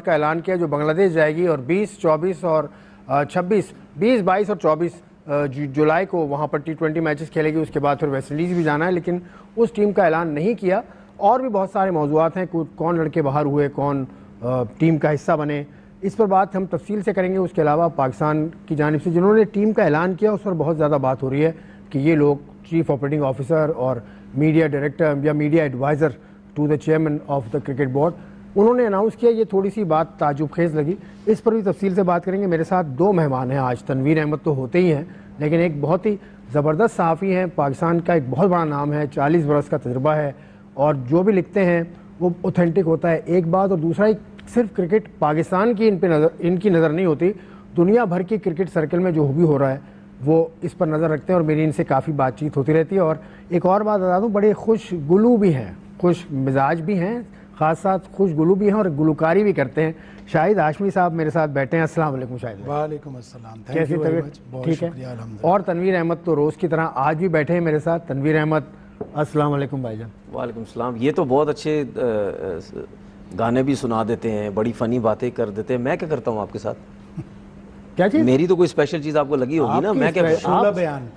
کا اعلان کیا جو بنگلہ دیش جائے گی, اور 20, 24 اور 26, 20, 22 اور 24 جولائی کو وہاں پر T20 میچز کھیلے گی. اس کے بعد پھر ویسٹ انڈیز بھی جانا ہے, لیکن اس ٹیم کا اعلان نہیں کیا. اور بھی بہت سارے موضوعات ہیں, کون لڑکے باہر ہوئے, کون ٹیم کا حصہ بنے, اس پر بات ہم تفصیل سے کریں گے. اس کے علاوہ پاکستان کی جانب سے جنہوں نے ٹیم کا اعلان کیا اس پر بہت زیادہ بات ہو رہی ہے کہ یہ لوگ چیف آپریٹنگ آفیسر اور میڈیا ڈائریکٹر یا media adviser to the chairman of the cricket board, انہوں نے اناؤنس کیا. یہ تھوڑی سی بات تعجب خیز لگی, اس پر بھی تفصیل سے بات کریں گے. میرے ساتھ 2 مہمان ہیں آج. تنویر احمد تو ہوتے ہی ہیں, لیکن ایک بہت ہی زبردست صحافی ہیں, پاکستان کا ایک بہت بڑا نام ہے, 40 برس کا تجربہ ہے, اور جو بھی لکھتے ہیں وہ اوتھینٹک ہوتا ہے, ایک بات. اور دوسرا, صرف کرکٹ پاکستان کی ان کی نظر نہیں ہوتی, دنیا بھر کی کرکٹ سرکل میں جو بھی ہو رہا ہے وہ اس پر نظر رکھتے ہیں, اور میری ان سے کافی بات چیت ہوتی رہتی ہے. اور ایک اور بات بتا دوں, بڑے خوش گلو بھی ہیں, خوش مزاج بھی ہیں, خاص ساتھ خوش گلو بھی ہیں, اور گلوکاری بھی کرتے ہیں. شاہد ہاشمی صاحب میرے ساتھ بیٹھے ہیں. السلام علیکم شاہد. وعلیکم السلام. کیسی طبیعت؟ ٹھیک ہے. اور تنویر احمد تو روز کی طرح آج بھی بیٹھے ہیں میرے ساتھ. تنویر احمد السلام علیکم بھائی جان. وعلیکم السلام. یہ تو بہت اچھے گانے بھی سنا دیتے ہیں, بڑی فنی باتیں کر دیتے ہیں. میں کیا کرتا ہوں آپ کے ساتھ؟ کیا چیز؟ میری تو کوئی اسپیشل چیز آپ کو لگی ہوگی نا. میں کیا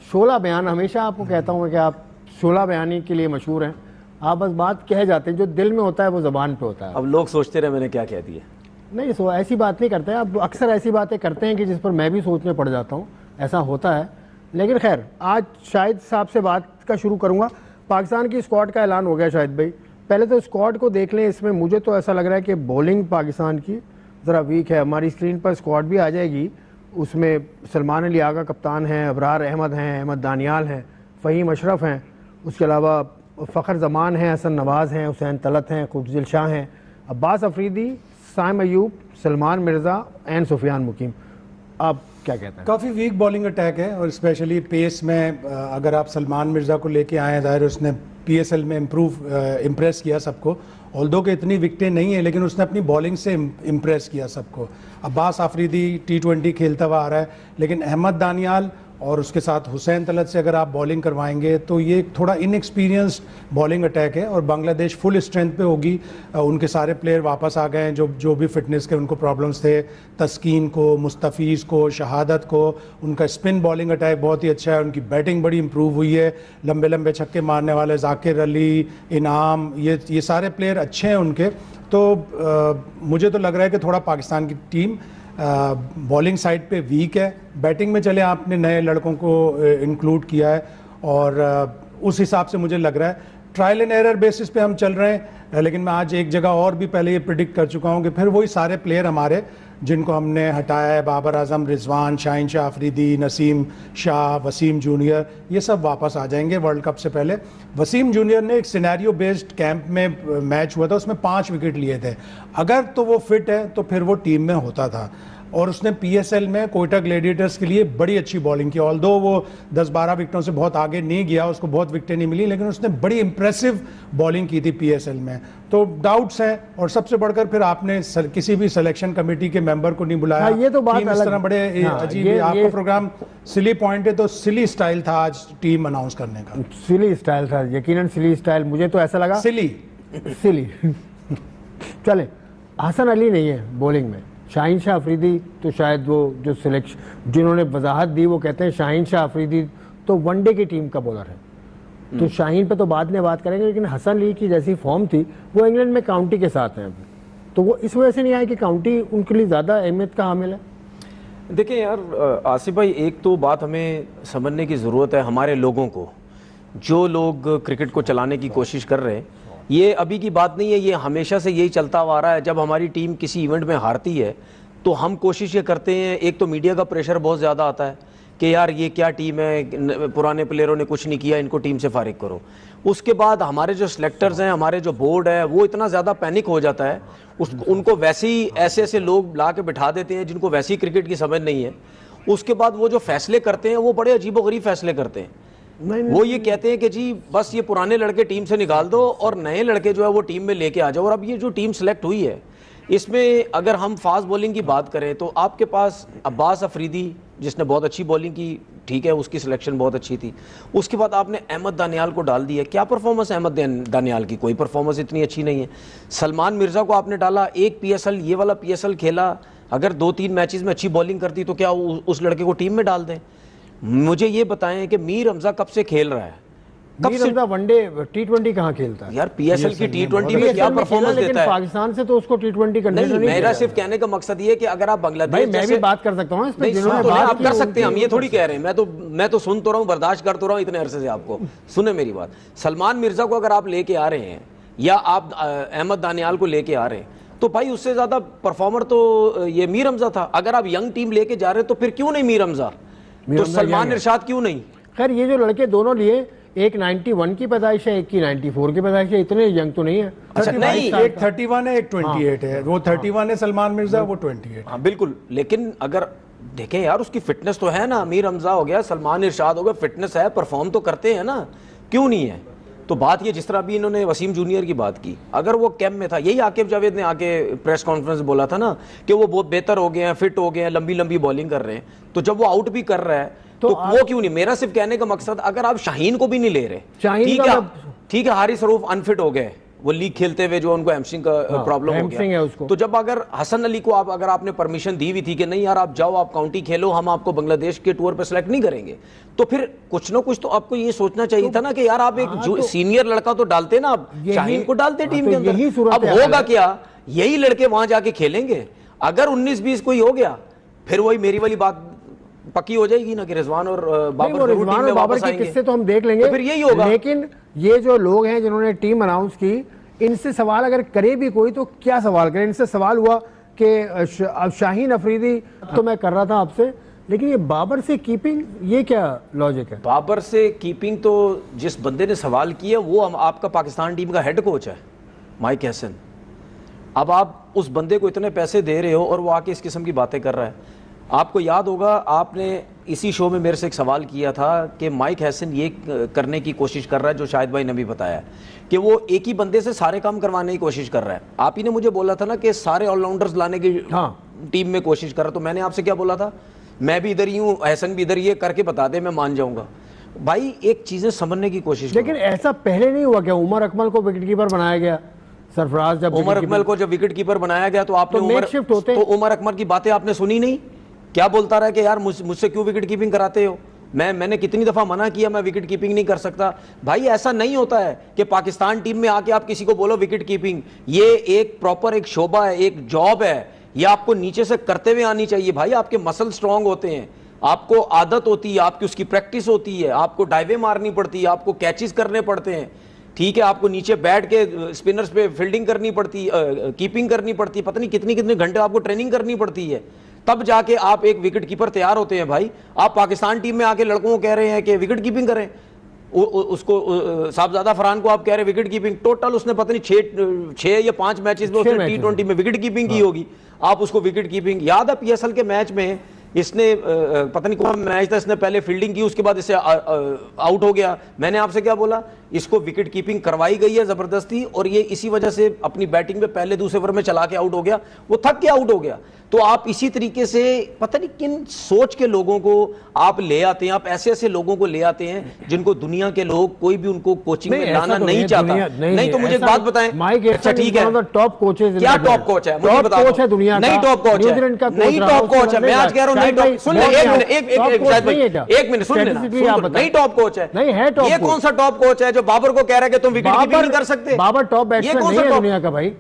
شعلہ بیان ہمیشہ آپ کو کہتا ہوں کہ آپ شعلہ بیانی کے لیے مشہور ہیں. آپ بس بات کہہ جاتے ہیں, جو دل میں ہوتا ہے وہ زبان پہ ہوتا ہے. اب لوگ سوچتے رہے میں نے کیا کہہ دیا. نہیں, ایسی بات نہیں کرتے ہیں آپ. اکثر ایسی باتیں کرتے ہیں کہ جس پر میں بھی سوچنے پڑ جاتا ہوں, ایسا ہوتا ہے. لیکن خیر, آج شاہد صاحب سے بات کا شروع کروں گا. پاکستان کی اسکواڈ کا اعلان ہو گیا شاہد بھائی. پہلے تو اسکواڈ کو دیکھ لیں. اس میں مجھے تو ایسا لگ رہا ہے کہ بولنگ پاکستان کی ذرا ویک ہے. ہماری اسکرین پر اسکواڈ بھی آ جائے گی. اس میں سلمان علی آغا کپتان ہیں, ابرار احمد ہیں, احمد دانیال ہیں, فہیم اشرف ہیں, اس کے علاوہ فخر زمان ہیں, حسن نواز ہیں, حسین طلعت ہیں, قطب شاہ ہیں, عباس افریدی, سائم ایوب, سلمان مرزا اینڈ سفیان مقیم. آپ کیا کہتے ہیں؟ کافی ویک بالنگ اٹیک ہے, اور اسپیشلی پیس میں اگر آپ سلمان مرزا کو لے کے آئے ہیں, ظاہر اس نے پی ایس ایل میں امپریس کیا سب کو. آلدو کہ اتنی وکٹیں نہیں ہیں, لیکن اس نے اپنی بالنگ سے امپریس کیا سب کو. عباس آفریدی T20 کھیلتا ہوا آ رہا ہے, لیکن احمد دانیال اور اس کے ساتھ حسین طلعت سے اگر آپ بالنگ کروائیں گے تو یہ تھوڑا ان ایکسپیرینسڈ بالنگ اٹیک ہے. اور بنگلہ دیش فل اسٹرینتھ پہ ہوگی. ان کے سارے پلیئر واپس آ گئے ہیں جو بھی فٹنس کے ان کو پرابلمس تھے. تسکین کو, مستفیض کو, شہادت کو. ان کا اسپن بالنگ اٹیک بہت ہی اچھا ہے. ان کی بیٹنگ بڑی امپروو ہوئی ہے. لمبے لمبے چھکے مارنے والے ذاکر علی, انعام, یہ سارے پلیئر اچھے ہیں ان کے. تو مجھے تو لگ رہا ہے کہ تھوڑا پاکستان کی ٹیم بالنگ سائڈ پہ ویک ہے. بیٹنگ میں چلے آپ نے نئے لڑکوں کو انکلوڈ کیا ہے, اور اس حساب سے مجھے لگ رہا ہے ٹرائل اینڈ ایرر بیسس پہ ہم چل رہے ہیں. لیکن میں آج ایک جگہ اور بھی پہلے یہ پریڈکٹ کر چکا ہوں کہ پھر وہی سارے پلیئر ہمارے جن کو ہم نے ہٹایا ہے, بابر اعظم, رضوان, شاہین شاہ آفریدی, نسیم شاہ, وسیم جونیئر, یہ سب واپس آ جائیں گے ورلڈ کپ سے پہلے. وسیم جونیئر نے ایک سینیریو بیسڈ کیمپ میں میچ ہوا تھا, اس میں 5 وکٹ لیے تھے. اگر تو وہ فٹ ہے تو پھر وہ ٹیم میں ہوتا تھا. اور اس نے پی ایس ایل میں کوئٹہ گلیڈیٹرز کے لیے بڑی اچھی بالنگ کی. آلدو وہ 10-12 وکٹوں سے بہت آگے نہیں گیا, اس کو بہت وکٹیں نہیں ملی, لیکن اس نے بڑی امپریسو بالنگ کی تھی پی ایس ایل میں. تو ڈاؤٹس ہیں. اور سب سے بڑھ کر پھر آپ نے کسی بھی سلیکشن کمیٹی کے ممبر کو نہیں بلایا. یہ تو بات اس طرح بڑے عجیب. آپ کا پروگرام سلی پوائنٹ ہے, تو سلی سٹائل تھا آج ٹیم اناؤنس کرنے کا. سلی سٹائل تھا, یقیناً سلی سٹائل. مجھے تو ایسا لگا سلی. چلیں, حسن علی نہیں ہے بولنگ میں, شاہین شاہ آفریدی تو شاید وہ جو سلیکشن جنہوں نے وضاحت دی وہ کہتے ہیں شاہین شاہ آفریدی تو ون ڈے کی ٹیم کا بولر ہے. تو شاہین پہ تو بعد میں بات کریں گے, لیکن حسن علی کی جیسی فارم تھی وہ انگلینڈ میں کاؤنٹی کے ساتھ ہیں ابھی, تو وہ اس وجہ سے نہیں آئے کہ کاؤنٹی ان کے لیے زیادہ اہمیت کا حامل ہے. دیکھیں یار آصف بھائی, ایک تو بات ہمیں سمجھنے کی ضرورت ہے, ہمارے لوگوں کو, جو لوگ کرکٹ کو چلانے کی کوشش کر رہے ہیں, یہ ابھی کی بات نہیں ہے, یہ ہمیشہ سے یہی چلتا ہوا رہا ہے. جب ہماری ٹیم کسی ایونٹ میں ہارتی ہے تو ہم کوشش یہ کرتے ہیں, ایک تو میڈیا کا پریشر بہت زیادہ آتا ہے کہ یار یہ کیا ٹیم ہے, پرانے پلیئروں نے کچھ نہیں کیا, ان کو ٹیم سے فارغ کرو. اس کے بعد ہمارے جو سلیکٹرز ہیں, ہمارے جو بورڈ ہے, وہ اتنا زیادہ پینک ہو جاتا ہے, ان کو ویسے ہی ایسے لوگ لا کے بٹھا دیتے ہیں جن کو ویسی کرکٹ کی سمجھ نہیں ہے. اس کے بعد وہ جو فیصلے کرتے ہیں وہ بڑے عجیب و غریب فیصلے کرتے ہیں. وہ یہ کہتے ہیں کہ جی بس یہ پرانے لڑکے ٹیم سے نکال دو اور نئے لڑکے جو ہے وہ ٹیم میں لے کے آ جاؤ. اور اب یہ جو ٹیم سلیکٹ ہوئی ہے اس میں اگر ہم فاسٹ بولنگ کی بات کریں تو آپ کے پاس عباس افریدی جس نے بہت اچھی بولنگ کی ٹھیک ہے اس کی سلیکشن بہت اچھی تھی. اس کے بعد آپ نے احمد دانیال کو ڈال دیا. کیا پرفارمنس احمد دانیال کی؟ کوئی پرفارمنس اتنی اچھی نہیں ہے. سلمان مرزا کو آپ نے ڈالا, ایک پی ایس ایل یہ والا پی ایس ایل کھیلا, اگر 2-3 میچز میں اچھی بالنگ کرتی تو کیا اس لڑکے کو ٹیم میں ڈال دیں؟ مجھے یہ بتائیں کہ میر حمزہ کب سے کھیل رہا ہے؟ میر حمزہ ون ڈے T20 کہاں کھیلتا ہے یار پی ایس ایل کی T20 میں کیا پرفارمنس دیتا ہے؟ پاکستان سے تو اس کو T20 کرنے نہیں, میرا صرف کہنے کا مقصد یہ ہے کہ اگر آپ بنگلہ دیش میں بھی بات کر سکتا ہوں اس پہ, آپ کر سکتے ہیں, ہم یہ تھوڑی کہہ رہے ہیں, میں تو سن تو رہا ہوں, برداشت کر تو رہا ہوں اتنے عرصے سے. آپ کو سنیں میری بات, سلمان مرزا کو اگر آپ لے کے آ رہے ہیں یا آپ احمد دانیال کو لے کے آ رہے ہیں تو بھائی اس سے زیادہ پرفارمر تو یہ میر حمزہ تھا. اگر آپ ینگ ٹیم لے کے جا رہے ہیں تو پھر کیوں نہیں میر حمزہ, تو سلمان ارشاد کیوں نہیں؟ خیر یہ جو لڑکے دونوں لیے, ایک 91 کی پیدائش ہے, ایک کی 94 کی پیدائش ہے, اتنے ینگ تو نہیں ہے. اچھا نہیں, ایک 31 ہے ایک 28 ہے, وہ 31 ہے سلمان مرزا, وہ 28. ہاں بالکل, لیکن اگر دیکھیں یار اس کی فٹنس تو ہے نا, میر حمزہ ہو گیا, سلمان ارشاد ہو گیا, فٹنس ہے, پرفارم تو کرتے ہیں نا, کیوں نہیں ہے؟ تو بات یہ جس طرح بھی انہوں نے وسیم جونیئر کی بات کی, اگر وہ کیمپ میں تھا, یہی عاقب جاوید نے آ کے پریس کانفرنس بولا تھا نا کہ وہ بہت بہتر ہو گئے ہیں, فٹ ہو گئے ہیں, لمبی لمبی بالنگ کر رہے ہیں, تو جب وہ آؤٹ بھی کر رہا ہے تو وہ کیوں نہیں؟ میرا صرف کہنے کا مقصد, اگر آپ شاہین کو بھی نہیں لے رہے, ٹھیک ہے حارث رؤوف انفٹ ہو گئے, وہ لیگ کھیلتے ہوئے جو ان کو ہیمسٹرنگ کا پرابلم ہو گیا, تو جب اگر حسن علی کو اگر آپ نے پرمیشن دی ہوئی تھی کہ نہیں یار آپ جاؤ, آپ کاؤنٹی کھیلو, ہم آپ کو بنگلہ دیش کے ٹور پہ سلیکٹ نہیں کریں گے, تو پھر کچھ نہ کچھ تو آپ کو یہ سوچنا چاہیے تھا نا کہ یار آپ ایک سینئر لڑکا تو ڈالتے نا, آپ شاہین کو ڈالتے ٹیم کے اندر. اب ہوگا کیا, یہی لڑکے وہاں جا کے کھیلیں گے. اگر 19-20 کوئی ہو گیا پھر وہی میری والی بات پکی ہو جائے گی نا کہ رضوان اور بابر کے قصے تو ہم دیکھ لیں گے, پھر یہی ہوگا. لیکن یہ جو لوگ ہیں جنہوں نے ٹیم اناؤنس کی, ان سے سوال اگر کرے بھی کوئی تو کیا سوال کرے؟ ان سے سوال ہوا کہ شاہین افریدی تو میں کر رہا تھا آپ سے, لیکن یہ بابر سے کیپنگ, یہ کیا لاجک ہے؟ بابر سے کیپنگ تو جس بندے نے سوال کیا وہ آپ کا پاکستان ٹیم کا ہیڈ کوچ ہے مائک ہیسن. اب آپ اس بندے کو اتنے پیسے دے رہے ہو اور وہ آ کے اس قسم کی باتیں کر رہا ہے. آپ کو یاد ہوگا آپ نے اسی شو میں میرے سے ایک سوال کیا تھا کہ مائک ہیسن یہ کرنے کی کوشش کر رہا ہے جو شاہد بھائی نے بھی بتایا کہ وہ ایک ہی بندے سے سارے کام کروانے کی کوشش کر رہا ہے. آپ ہی نے مجھے بولا تھا نا کہ سارے آل راؤنڈرز لانے کی ٹیم میں کوشش کر رہا, تو میں نے آپ سے کیا بولا تھا, میں بھی ادھر ہی ہوں, حسن بھی ادھر ہی ہے, کر کے بتا دے میں مان جاؤں گا. بھائی ایک چیزیں سمجھنے کی کوشش. لیکن ایسا پہلے نہیں ہوا کیا؟ عمر اکمل کو وکٹ کیپر بنایا گیا, سرفراز جب عمر اکمل کو جب وکٹ کیپر بنایا گیا تو آپ نے عمر اکمل کی باتیں آپ نے سنی نہیں؟ کیا بولتا رہا کہ یار مجھ سے کیوں وکٹ کیپنگ کراتے ہو, میں نے کتنی دفعہ منع کیا میں وکٹ کیپنگ نہیں کر سکتا. بھائی ایسا نہیں ہوتا ہے کہ پاکستان ٹیم میں آ کے آپ کسی کو بولو وکٹ کیپنگ, یہ ایک پراپر ایک شعبہ ہے, ایک جاب ہے, یہ آپ کو نیچے سے کرتے ہوئے آنی چاہیے. بھائی آپ کے مسل سٹرونگ ہوتے ہیں, آپ کو عادت ہوتی ہے, آپ کی اس کی پریکٹس ہوتی ہے, آپ کو ڈائیویں مارنی پڑتی ہے, آپ کو کیچز کرنے پڑتے ہیں, ٹھیک ہے, آپ کو نیچے بیٹھ کے اسپنرز پہ فیلڈنگ کرنی پڑتی, کیپنگ کرنی پڑتی, پتہ نہیں کتنے گھنٹے آپ کو ٹریننگ کرنی پڑتی ہے, تب جا کے آپ ایک وکٹ کیپر تیار ہوتے ہیں. بھائی آپ پاکستان ٹیم میں آ کے لڑکوں کو کہہ رہے ہیں کہ وکٹ کیپنگ کریں, اس کو صاحبزادہ فرحان کو آپ کہہ رہے ہیں وکٹ کیپنگ, ٹوٹل اس نے پتہ نہیں 6 یا 5 میچز میں T20 میں وکٹ کیپنگ کی ہوگی, آپ اس کو وکٹ کیپنگ. یاد ہے پی ایس ایل کے میچ میں اس نے پتہ نہیں کون میچ تھا, اس نے پہلے فیلڈنگ کی, اس کے بعد اس سے آؤٹ ہو گیا. میں نے آپ سے کیا بولا, اس کو وکٹ کیپنگ کروائی گئی ہے زبردستی, اور یہ اسی وجہ سے اپنی بیٹنگ میں پہلے دوسرے اوور میں چلا کے آؤٹ ہو گیا, وہ تھک کے آؤٹ ہو گیا. تو آپ اسی طریقے سے پتہ نہیں کن سوچ کے لوگوں کو آپ لے آتے ہیں, آپ ایسے لوگوں کو لے آتے ہیں جن کو دنیا کے لوگ کوئی بھی ان کو کوچنگ میں لانا نہیں چاہتا. نہیں تو مجھے ایک بات بتائیں, اچھا ٹھیک ہے, ٹاپ کوچز, کیا ٹاپ کوچ ہے مجھے بتا دو. نہیں ٹاپ کوچ ہے, نہیں ٹاپ کوچ ہے, میں آج کہہ رہا ہوں نہیں ٹاپ. سن لیں ایک منٹ سن لینا, نہیں ٹاپ کوچ ہے. یہ کون سا ٹاپ کوچ ہے جو بابر کو کہہ رہا ہے کہ تم وکٹ کیپنگ نہیں کر سکتے؟ بابر ٹاپ بیٹسمین نہیں ہے دنیا کا بھائی,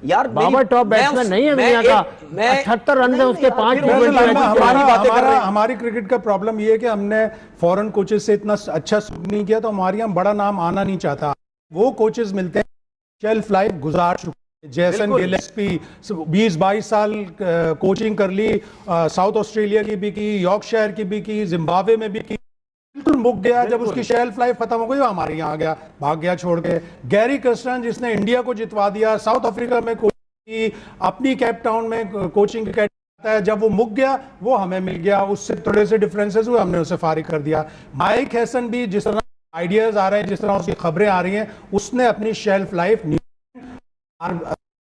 یار بابر ٹاپ بیٹسمین نہیں ہے دنیا کا. 78 رنز ہیں اس کے 5. ہماری کرکٹ کا پرابلم یہ ہے کہ ہم نے فورن کوچز سے اتنا اچھا نہیں کیا, تو ہمارے یہاں بڑا نام آنا نہیں چاہتا. وہ کوچز ملتے ہیں شیلف لائف گزار چکے, جیسن گلیسپی 20-22 سال کوچنگ کر لی, ساؤتھ آسٹریلیا کی بھی کی, یارکشائر کی بھی کی, زمبابوے میں بھی کی, مک گیا. جب اس کی شیلف لائف ختم ہو گئی وہ ہمارے یہاں آ گیا, بھاگ گیا چھوڑ کے. گیری کرسٹن جس نے انڈیا کو جتوا دیا, ساؤتھ افریقہ میں کوچنگ کی, اپنی کیپ ٹاؤن میں کوچنگ کرتا ہے, جب وہ مک گیا وہ ہمیں مل گیا, اس سے تھوڑے سے ڈفرینسز ہوئے, ہم نے اسے فارغ کر دیا. مائک ہیسن بھی جس طرح آئیڈیاز آ رہے ہیں, جس طرح اس کی خبریں آ رہی ہیں, اس نے اپنی شیلف لائف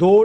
2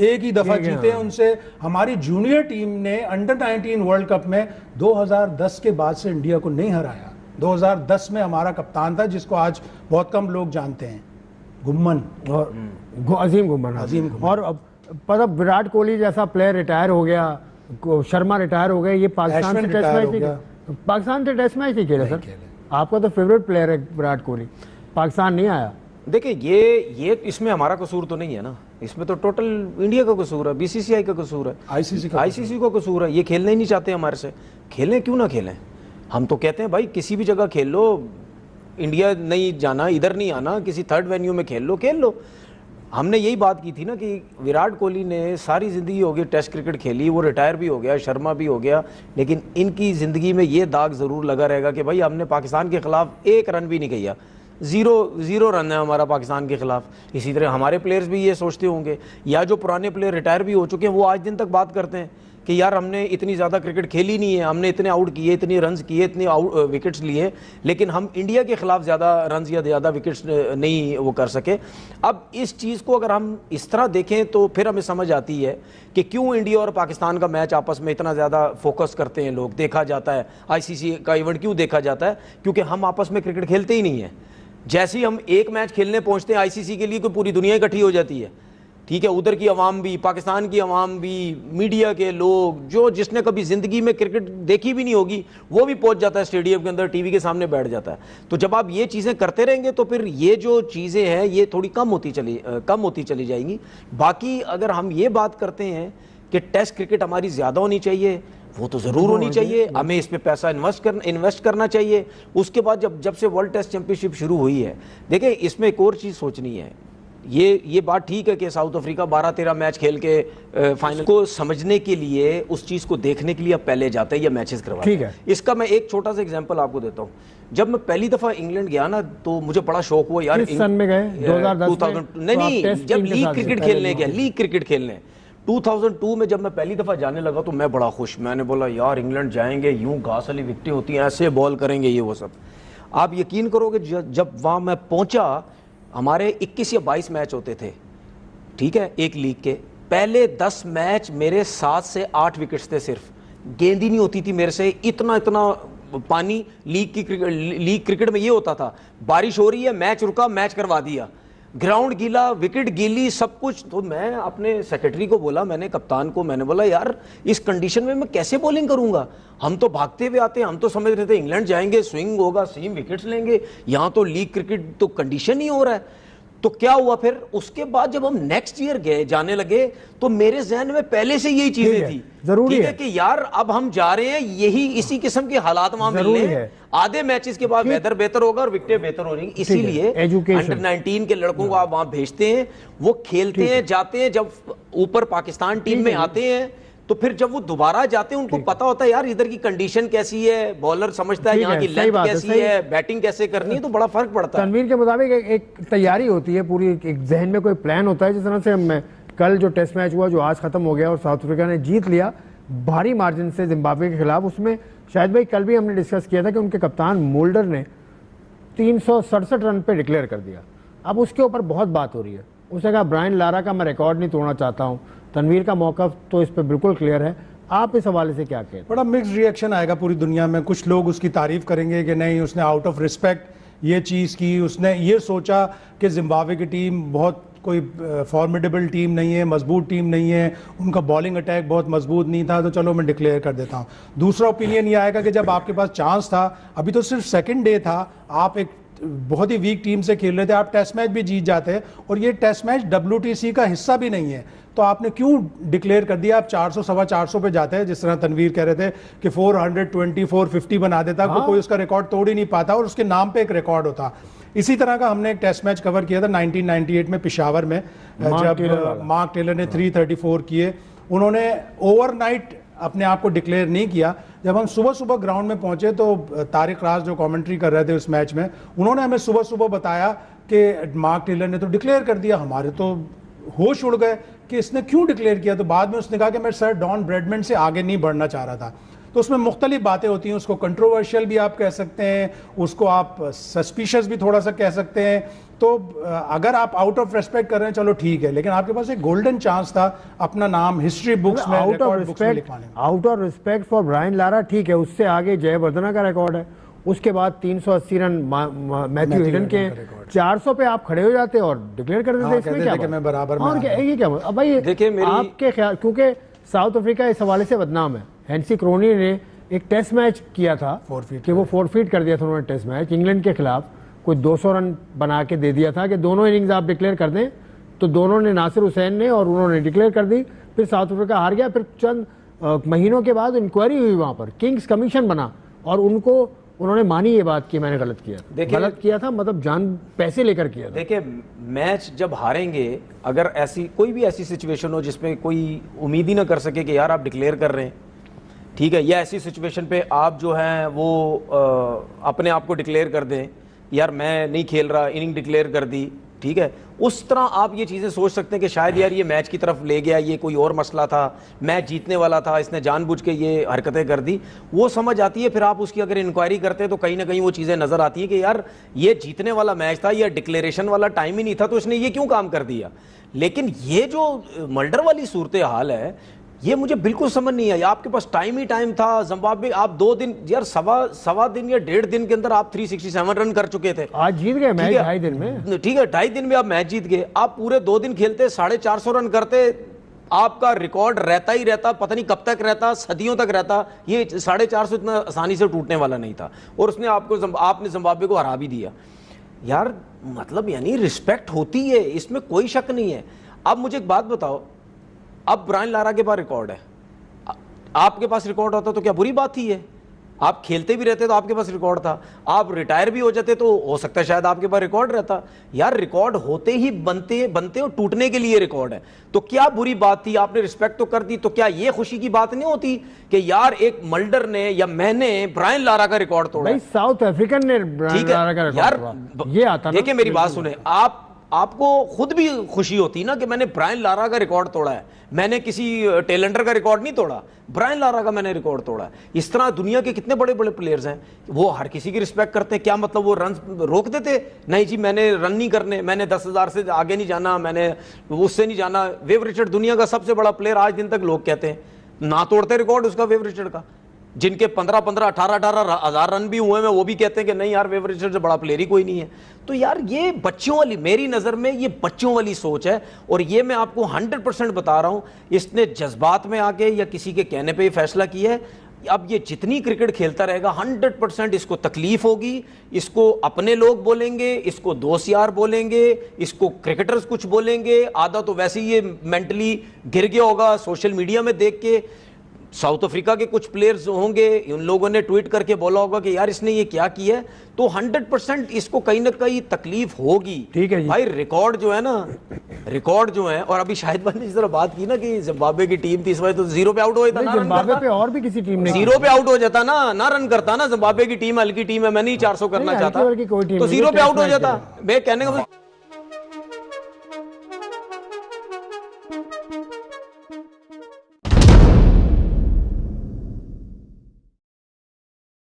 ایک ہی دفعہ جیتے ہیں ان سے. ہماری جونیئر ٹیم نے انڈر 19 ورلڈ کپ میں 2010 کے بعد سے انڈیا کو نہیں ہرایا. 2010 میں ہمارا کپتان تھا جس کو آج بہت کم لوگ جانتے ہیں, گھمن, اور عظیم گھمن. اور پتہ وراٹ کوہلی جیسا پلیئر ریٹائر ہو گیا, شرما ریٹائر ہو گئے, یہ پاکستان سے ٹیسٹ میچ نہیں, پاکستان سے ٹیسٹ میچ نہیں کھیلا سر. آپ کا تو فیوریٹ پلیئر ہے وراٹ کوہلی, پاکستان نہیں آیا. دیکھیں یہ اس میں ہمارا قصور تو نہیں ہے نا, اس میں تو ٹوٹل انڈیا کا قصور ہے, بی سی سی آئی کا قصور ہے, آئی سی سی کا قصور ہے. یہ کھیلنا ہی نہیں چاہتے ہمارے سے. کھیلیں کیوں نہ کھیلیں؟ ہم تو کہتے ہیں بھائی کسی بھی جگہ کھیل لو, انڈیا نہیں جانا, ادھر نہیں آنا, کسی تھرڈ وینیو میں کھیل لو. ہم نے یہی بات کی تھی نا کہ وراٹ کوہلی نے ساری زندگی ہو گئی ٹیسٹ کرکٹ کھیلی, وہ ریٹائر بھی ہو گیا, شرما بھی ہو گیا, لیکن ان کی زندگی میں یہ داغ ضرور لگا رہے گا کہ بھائی ہم نے پاکستان کے خلاف ایک رن بھی نہیں کیا, زیرو رن ہے ہمارا پاکستان کے خلاف. اسی طرح ہمارے پلیئرز بھی یہ سوچتے ہوں گے, یا جو پرانے پلیئر ریٹائر بھی ہو چکے ہیں وہ آج دن تک بات کرتے ہیں کہ یار ہم نے اتنی زیادہ کرکٹ کھیلی نہیں ہے, ہم نے اتنے آؤٹ کیے, اتنے رنز کیے, اتنے وکٹس لیے, لیکن ہم انڈیا کے خلاف زیادہ رنز یا زیادہ وکٹس نہیں وہ کر سکے. اب اس چیز کو اگر ہم اس طرح دیکھیں تو پھر ہمیں سمجھ آتی ہے کہ کیوں انڈیا اور پاکستان کا میچ آپس میں اتنا زیادہ فوکس کرتے ہیں لوگ, دیکھا جاتا ہے, آئی سی سی کا ایونٹ کیوں دیکھا جاتا ہے, کیونکہ ہم آپس میں کرکٹ کھیلتے ہی نہیں ہیں. جیسے ہی ہم ایک میچ کھیلنے پہنچتے ہیں آئی سی سی کے لیے کوئی پوری دنیا اکٹھی ہو جاتی ہے, ٹھیک ہے, ادھر کی عوام بھی, پاکستان کی عوام بھی, میڈیا کے لوگ, جو جس نے کبھی زندگی میں کرکٹ دیکھی بھی نہیں ہوگی وہ بھی پہنچ جاتا ہے اسٹیڈیم کے اندر, ٹی وی کے سامنے بیٹھ جاتا ہے. تو جب آپ یہ چیزیں کرتے رہیں گے تو پھر یہ جو چیزیں ہیں یہ تھوڑی کم ہوتی چلی جائیں گی. باقی اگر ہم یہ بات کرتے ہیں کہ ٹیسٹ کرکٹ ہماری زیادہ ہونی چاہیے, وہ تو ضرور ہونی چاہیے, ہمیں اس پہ پیسہ انویسٹ کرنا چاہیے. اس کے بعد جب سے ورلڈ ٹیسٹ چیمپئن شپ شروع ہوئی ہے, دیکھیں اس میں ایک اور چیز سوچنی ہے. یہ بات ٹھیک ہے کہ ساؤتھ افریقہ 12-13 میچ کھیل کے فائنل کو سمجھنے کے لیے, اس چیز کو دیکھنے کے لیے آپ پہلے جاتے ہیں یا میچز کرواتے ہیں. اس کا میں ایک چھوٹا سا ایگزامپل آپ کو دیتا ہوں. جب میں پہلی دفعہ انگلینڈ گیا نا تو مجھے بڑا شوق ہوا یار. کس سن میں گئے؟ 2010 میں؟ نہیں, جب لیگ کرکٹ کھیلنے گیا, لیگ کرکٹ کھیلنے 2002 میں جب میں پہلی دفعہ جانے لگا تو میں بڑا خوش, میں نے بولا یار انگلینڈ جائیں گے, یوں گھاس والی وکٹیں ہوتی ہیں, ایسے بال کریں گے, یہ وہ سب. آپ یقین کرو گے جب وہاں میں پہنچا, ہمارے 21 یا 22 میچ ہوتے تھے, ٹھیک ہے, ایک لیگ کے. پہلے 10 میچ میرے 7 سے 8 وکٹس تھے, صرف گیند ہی نہیں ہوتی تھی میرے سے. اتنا پانی لیگ کرکٹ میں یہ ہوتا تھا, بارش ہو رہی ہے, میچ رکا, میچ کروا دیا, گراؤنڈ گیلا, وکٹ گیلی, سب کچھ. تو میں اپنے سیکرٹری کو بولا, میں نے کپتان کو, میں نے بولا یار اس کنڈیشن میں کیسے بولنگ کروں گا, ہم تو بھاگتے ہوئے آتے ہیں, ہم تو سمجھ رہے تھے انگلینڈ جائیں گے, سوئنگ ہوگا, سیم وکٹس لیں گے, یہاں تو لیگ کرکٹ تو کنڈیشن ہی ہو رہا ہے. تو کیا ہوا پھر اس کے بعد جب ہم نیکسٹ ایئر جانے لگے تو میرے ذہن میں پہلے سے یہی چیزیں تھی, ضروری ہے کہ یار اب ہم جا رہے ہیں, اسی قسم کے حالات وہاں ملنے ہیں. آدھے میچز کے بعد ویدر بہتر ہوگا اور وکٹیں بہتر ہو رہی, اسی لیے انڈر 19 کے لڑکوں کو آپ وہاں بھیجتے ہیں, وہ کھیلتے ہیں, جاتے ہیں, جب اوپر پاکستان ٹیم میں آتے ہیں تو پھر جب وہ دوبارہ جاتے ہیں ان کو پتا ہوتا ہے یار ادھر کی کنڈیشن کیسی ہے, بالر سمجھتا ہے یہاں کی لینتھ کیسی ہے, بیٹنگ کیسے کرنی ہے, تو بڑا فرق پڑتا ہے. تنویر کے مطابق ایک تیاری ہوتی ہے پوری, ایک ذہن میں کوئی پلان ہوتا ہے. جس طرح سے میں کل جو ٹیسٹ میچ ہوا جو آج ختم ہو گیا اور ساؤتھ افریقہ نے جیت لیا بھاری مارجن سے زمبابوے کے خلاف, اس میں شاید بھائی کل بھی ہم نے ڈسکس کیا تھا کہ ان کے کپتان مولڈر نے 367 رن پہ ڈکلیئر کر دیا. اب اس کے اوپر بہت بات ہو رہی ہے. اس نے کہا برائن لارا کا میں ریکارڈ نہیں توڑنا چاہتا ہوں. تنویر کا موقف تو اس پہ بالکل کلیئر ہے, آپ اس حوالے سے کیا کہتے ہیں؟ بڑا مکس ری ایکشن آئے گا پوری دنیا میں. کچھ لوگ اس کی تعریف کریں گے کہ نہیں اس نے آؤٹ آف رسپیکٹ یہ چیز کی, اس نے یہ سوچا کہ زمبابوے کی ٹیم بہت کوئی فارمیڈیبل ٹیم نہیں ہے, مضبوط ٹیم نہیں ہے, ان کا بالنگ اٹیک بہت مضبوط نہیں تھا, تو چلو میں ڈکلیئر کر دیتا ہوں. دوسرا اوپینین یہ آئے گا کہ جب آپ کے پاس چانس تھا, ابھی تو صرف سیکنڈ ڈے تھا, آپ ایک بہت ہی ویک ٹیم سے کھیل رہے تھے, آپ ٹیسٹ میچ بھی جیت جاتے, اور یہ ٹیسٹ میچ WTC کا حصہ بھی نہیں ہے, تو آپ نے کیوں ڈکلیئر کر دیا؟ آپ 400 سوا 400 پہ جاتے ہیں, جس طرح تنویر کہہ رہے تھے کہ 420 450 بنا دیتا, کوئی اس کا ریکارڈ توڑ ہی نہیں پاتا, اور اس کے نام پہ ایک ریکارڈ ہوتا. اسی طرح کا ہم نے ایک ٹیسٹ میچ کور کیا تھا 1998 میں پشاور میں, جب مارک ٹیلر نے 334 کیے. انہوں نے اوور نائٹ اپنے آپ کو ڈکلیئر نہیں کیا. جب ہم صبح گراؤنڈ میں پہنچے تو طارق راز جو کامنٹری کر رہے تھے اس میچ میں, انہوں نے ہمیں صبح بتایا کہ مارک ٹیلر نے تو ڈکلیئر کر دیا. ہمارے تو ہوش اڑ گئے کہ اس نے کیوں ڈکلیئر کیا. تو بعد میں اس نے کہا کہ میں سر ڈان بریڈمن سے آگے نہیں بڑھنا چاہ رہا تھا. تو اس میں مختلف باتیں ہوتی ہیں, اس کو کنٹروورشل بھی آپ کہہ سکتے ہیں, اس کو آپ سسپیشس بھی تھوڑا سا کہہ سکتے ہیں. تو اگر آپ آؤٹ آف ریسپیکٹ کر رہے ہیں چلو ٹھیک ہے, لیکن آپ کے پاس ایک گولڈن چانس تھا اپنا نام ہسٹری بکس میں, ریکارڈ بکس میں لکھوانے میں. Out of respect for Brian Lara ٹھیک ہے, اس سے آگے جے وردھنا کا ریکارڈ ہے, اس کے بعد 380 رن میتھیو ہیڈن کے ہیں, 400 پہ آپ کھڑے ہو جاتے اور ڈکلیئر کر دیتے, اس میں کیا میں برابر اور یہ کیا اب بھائی آپ کے خیال, کیونکہ ساؤتھ افریقہ اس حوالے سے بدنام ہے. ہینسی کرونی نے ایک ٹیسٹ میچ کیا تھا کہ وہ فورفیٹ کر دیا تھا انہوں نے ٹیسٹ میچ انگلینڈ کے خلاف, کوئی 200 رن بنا کے دے دیا تھا کہ دونوں اننگز آپ ڈکلیئر کر دیں, تو دونوں نے, ناصر حسین نے اور انہوں نے ڈکلیئر کر دی. پھر ساؤتھ افریقہ ہار گیا, پھر چند مہینوں کے بعد انکوائری ہوئی وہاں پر, کنگز کمیشن بنا اور انہوں نے مانی یہ بات کہ میں نے غلط کیا تھا, مطلب جان پیسے لے کر کیا تھا. دیکھیں میچ جب ہاریں گے, اگر ایسی کوئی بھی ایسی سچویشن ہو جس میں کوئی امید ہی نہ کر سکے کہ یار آپ ڈکلیئر کر رہے ہیں, ٹھیک ہے, یا ایسی سچویشن پہ آپ جو ہیں وہ اپنے آپ کو ڈکلیئر کر دیں یار میں نہیں کھیل رہا, اننگ ڈکلیئر کر دی, ٹھیک ہے, اس طرح آپ یہ چیزیں سوچ سکتے ہیں کہ شاید یار یہ میچ کی طرف لے گیا, یہ کوئی اور مسئلہ تھا, میچ جیتنے والا تھا, اس نے جان بوجھ کے یہ حرکتیں کر دی, وہ سمجھ آتی ہے. پھر آپ اس کی اگر انکوائری کرتے ہیں تو کہیں نہ کہیں وہ چیزیں نظر آتی ہیں کہ یار یہ جیتنے والا میچ تھا, یہ ڈکلیریشن والا ٹائم ہی نہیں تھا, تو اس نے یہ کیوں کام کر دیا. لیکن یہ جو ملڈر والی صورتحال ہے یہ مجھے بالکل سمجھ نہیں آئی. آپ کے پاس ٹائم ہی ٹائم تھا, زمبابوے آپ 2 دن یار سوا دن یا 1.5 دن کے اندر آپ 367 رن کر چکے تھے, آج جیت گئے میچ 2.5 دن میں, ٹھیک ہے, 2.5 دن میں آپ میچ جیت گئے. آپ پورے 2 دن کھیلتے 450 رن کرتے, آپ کا ریکارڈ رہتا ہی رہتا, پتہ نہیں کب تک رہتا, صدیوں تک رہتا. یہ 450 اتنا آسانی سے ٹوٹنے والا نہیں تھا, اور اس نے آپ نے زمبابوے کو ہرا بھی دیا. یار مطلب یعنی رسپیکٹ ہوتی ہے, اس میں کوئی شک نہیں ہے. اب مجھے ایک بات بتاؤ, اب برائن لارا کے پاس ریکارڈ ہے, آپ کے پاس ریکارڈ ہوتا تو کیا بری بات ہی ہے, آپ کھیلتے بھی رہتے تو آپ کے پاس ریکارڈ تھا, آپ ریٹائر بھی ہو جاتے تو ہو سکتا ہے شاید آپ کے پاس ریکارڈ رہتا. یار ریکارڈ ہوتے ہی بنتے اور ٹوٹنے کے لیے ریکارڈ ہے, تو کیا بری بات تھی, آپ نے رسپیکٹ تو کر دی, تو کیا یہ خوشی کی بات نہیں ہوتی کہ یار ایک ملڈر نے یا میں نے برائن لارا کا ریکارڈ توڑا, ساؤتھ افریقن نے برائن لارا کا ریکارڈ توڑا, یہ آتا. دیکھیں میری بات سنیں, آپ کو خود بھی خوشی ہوتی نا کہ میں نے برائن لارا کا ریکارڈ توڑا ہے, میں نے کسی ٹیلنڈر کا ریکارڈ نہیں توڑا, برائن لارا کا میں نے ریکارڈ توڑا ہے. اس طرح دنیا کے کتنے بڑے بڑے پلیئرز ہیں, وہ ہر کسی کی رسپیکٹ کرتے ہیں. کیا مطلب وہ رن روک دیتے, نہیں جی میں نے رن نہیں کرنے, میں نے 10,000 سے آگے نہیں جانا, میں نے اس سے نہیں جانا. ویو رچرڈ دنیا کا سب سے بڑا پلیئر آج دن تک لوگ کہتے ہیں, نہ توڑتے ریکارڈ اس کا, ویو رچرڈ کا, جن کے 15 18 ہزار رن بھی ہوئے ہیں, وہ بھی کہتے ہیں کہ نہیں یار ویو رچرڈ سے بڑا پلیئر ہی کوئی نہیں ہے. تو یار یہ بچوں والی, میری نظر میں یہ بچوں والی سوچ ہے, اور یہ میں آپ کو 100% بتا رہا ہوں, اس نے جذبات میں آ کے یا کسی کے کہنے پہ یہ فیصلہ کیا ہے. اب یہ جتنی کرکٹ کھیلتا رہے گا 100% اس کو تکلیف ہوگی, اس کو اپنے لوگ بولیں گے, اس کو دوست یار بولیں گے, اس کو کرکٹرز کچھ بولیں گے, آدھا تو ویسے ہی یہ مینٹلی گر گیا ہوگا سوشل میڈیا میں دیکھ کے. ساؤتھ افریقہ کے کچھ پلیئرز ہوں گے, ان لوگوں نے ٹویٹ کر کے بولا ہوگا کہ یار اس نے یہ کیا کیا ہے, تو 100% اس کو کہیں نہ کہیں تکلیف ہوگی. ٹھیک ہے بھائی ریکارڈ جو ہے نا, ریکارڈ جو ہے, اور ابھی شاہد بھائی نے جس طرح بات کی نا کہ زمبابوے کی ٹیم تھی اس وجہ تو 0 پہ آؤٹ ہو جاتا, زمبابوے پہ اور بھی کسی ٹیم نے 0 پہ آؤٹ ہو جاتا نا, نہ رن کرتا نا, زمبابوے کی ٹیم ہلکی ٹیم ہے, میں نہیں 400 کرنا چاہتا, تو 0 پہ آؤٹ ہو جاتا. میں کہنے کا